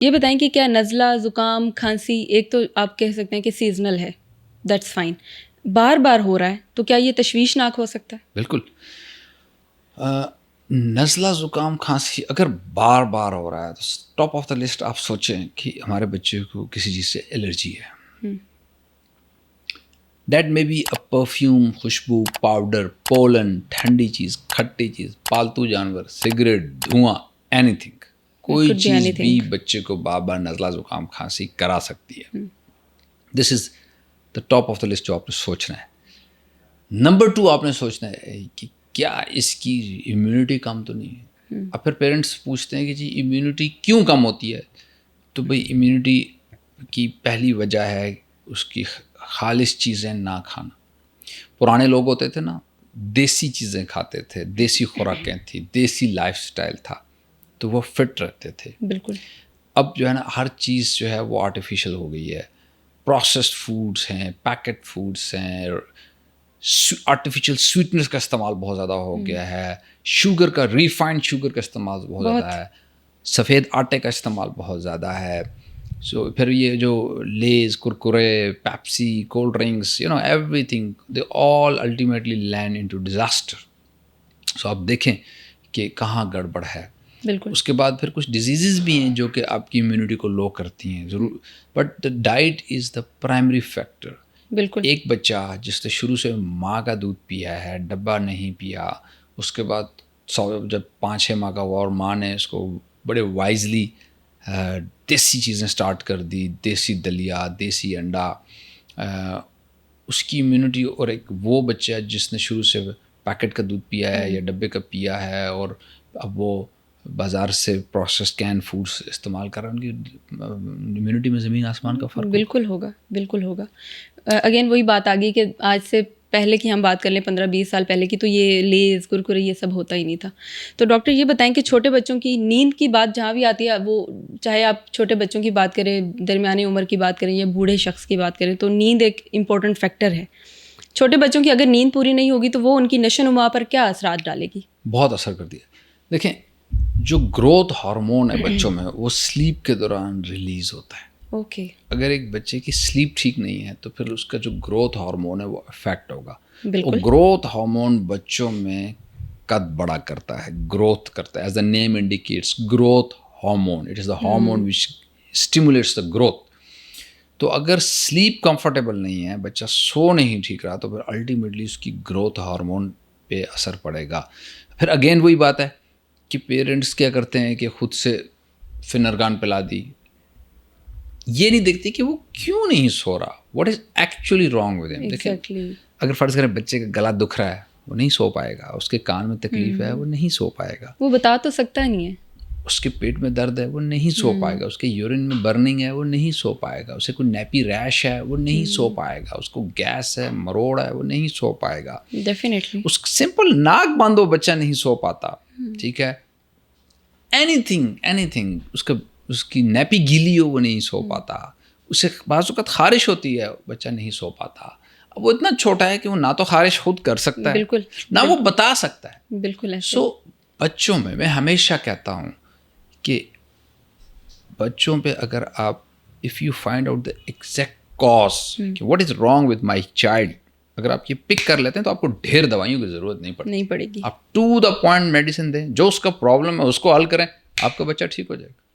یہ بتائیں کہ کیا نزلہ، زکام، کھانسی ایک تو آپ کہہ سکتے ہیں کہ سیزنل ہے، دیٹس فائن، بار بار ہو رہا ہے تو کیا یہ تشویشناک ہو سکتا ہے؟ بالکل. نزلہ زکام کھانسی اگر بار بار ہو رہا ہے تو ٹاپ آف دا لسٹ آپ سوچیں کہ ہمارے بچے کو کسی چیز سے الرجی ہے. That may be a perfume, خوشبو، پاؤڈر، پولن، ٹھنڈی چیز، کھٹی چیز، پالتو جانور، سگریٹ، دھواں، اینی تھنگ. کوئی could be چیز بھی anything. بچے کو بار بار نزلہ زکام کھانسی کرا سکتی ہے. This is the top of the list جو آپ نے سوچنا ہے. نمبر 2 آپ نے سوچنا ہے کہ کیا اس کی امیونٹی کم تو نہیں ہے. اب پھر پیرنٹس پوچھتے ہیں کہ جی امیونٹی کیوں کم ہوتی ہے؟ تو بھائی امیونٹی کی پہلی وجہ ہے اس کی خالص چیزیں نہ کھانا. پرانے لوگ ہوتے تھے نا، دیسی چیزیں کھاتے تھے، دیسی خوراکیں تھیں، دیسی لائف سٹائل تھا، تو وہ فٹ رہتے تھے. بالکل. اب جو ہے نا ہر چیز جو ہے وہ آرٹیفیشل ہو گئی ہے. پروسیسڈ فوڈس ہیں، پیکٹ فوڈس ہیں، آرٹیفیشل سویٹنرس کا استعمال بہت زیادہ ہو گیا ہے، شوگر کا، ریفائنڈ شوگر کا استعمال بہت زیادہ ہے، سفید آٹے کا استعمال بہت زیادہ ہے. سو پھر یہ جو Lay's, Kurkure, Pepsi, cold drinks, everything they all ultimately land into disaster. So آپ دیکھیں کہ کہاں گڑبڑ ہے. بالکل. اس کے بعد پھر کچھ ڈیزیزز بھی ہیں جو کہ آپ کی امیونٹی کو لو کرتی ہیں ضرور، but the diet is the primary factor. بالکل. ایک بچہ جس نے شروع سے ماں کا دودھ پیا ہے، ڈبہ نہیں پیا، اس کے بعد جب 5-6 ماہ کا ہوا اور ماں نے اس کو بڑے وائزلی دیسی چیزیں سٹارٹ کر دی، دیسی دلیا، دیسی انڈا، اس کی امیونٹی. اور ایک وہ بچہ جس نے شروع سے پیکٹ کا دودھ پیا ہے یا ڈبے کا پیا ہے اور اب وہ بازار سے پروسیس کین فوڈس استعمال کر رہے ہیں، ان کی امیونٹی میں زمین آسمان کا فرق. بالکل ہوگا، بالکل ہوگا. اگین وہی بات آ گئی کہ آج سے پہلے کی ہم بات کر لیں 15-20 سال پہلے کی، تو یہ لیز، کرکرے یہ سب ہوتا ہی نہیں تھا. تو ڈاکٹر یہ بتائیں کہ چھوٹے بچوں کی نیند کی بات جہاں بھی آتی ہے، وہ چاہے آپ چھوٹے بچوں کی بات کریں، درمیانی عمر کی بات کریں یا بوڑھے شخص کی بات کریں، تو نیند ایک امپورٹنٹ فیکٹر ہے. چھوٹے بچوں کی اگر نیند پوری نہیں ہوگی تو وہ ان کی نشو و نما پر کیا اثرات ڈالے گی؟ بہت اثر کر دیا. دیکھیں جو گروتھ ہارمون ہے بچوں میں وہ سلیپ کے دوران ریلیز ہوتا ہے. اوکے. اگر ایک بچے کی سلیپ ٹھیک نہیں ہے تو پھر اس کا جو گروتھ ہارمون ہے وہ افیکٹ ہوگا. بالکل. اور گروتھ ہارمون بچوں میں قد بڑا کرتا ہے، گروتھ کرتا ہے. As the name indicates growth hormone, it is the hormone which stimulates the growth. تو اگر سلیپ کمفرٹیبل نہیں ہے، بچہ سو نہیں ٹھیک رہا، تو پھر الٹیمیٹلی اس کی گروتھ ہارمون پہ اثر پڑے گا. پھر اگین وہی بات ہے کہ پیرنٹس کیا کرتے ہیں کہ خود سے فنرگان پلا دی، یہ نہیں دیکھتے کہ وہ کیوں نہیں سو رہا، what is actually wrong with ہم. دیکھیں اگر فرض کریں بچے کا گلا دکھ رہا ہے، وہ نہیں سو پائے گا. اس کے کان میں تکلیف ہے، وہ نہیں سو پائے گا. وہ بتا تو سکتا نہیں ہے. اس کے پیٹ میں درد ہے، وہ نہیں سو پائے گا. اس کے یورین میں برننگ ہے، وہ نہیں سو پائے گا. اسے کوئی نیپی ریش ہے، وہ نہیں سو پائے گا. اس کو گیس ہے، مروڑ ہے، وہ نہیں سو پائے گا. ڈیفینیٹلی. اس سمپل ناک بند ہو بچہ نہیں سو پاتا. ٹھیک ہے، اینی تھنگ اس کی نیپی گیلی ہو، وہ نہیں سو پاتا. اسے بعض اوقات خارش ہوتی ہے، بچہ نہیں سو پاتا. اب وہ اتنا چھوٹا ہے کہ وہ نہ تو خارش خود کر سکتا ہے، بالکل، نہ وہ بتا سکتا ہے. بالکل. سو بچوں میں ہمیشہ کہتا ہوں کہ بچوں پہ اگر آپ if you find out the exact cause that what is wrong with my child, اگر آپ یہ پک کر لیتے ہیں تو آپ کو ڈھیر دوائیوں کی ضرورت نہیں پڑے گی. آپ ٹو دا پوائنٹ میڈیسن دیں، جو اس کا پرابلم ہے اس کو حل کریں، آپ کا بچہ ٹھیک ہو جائے گا.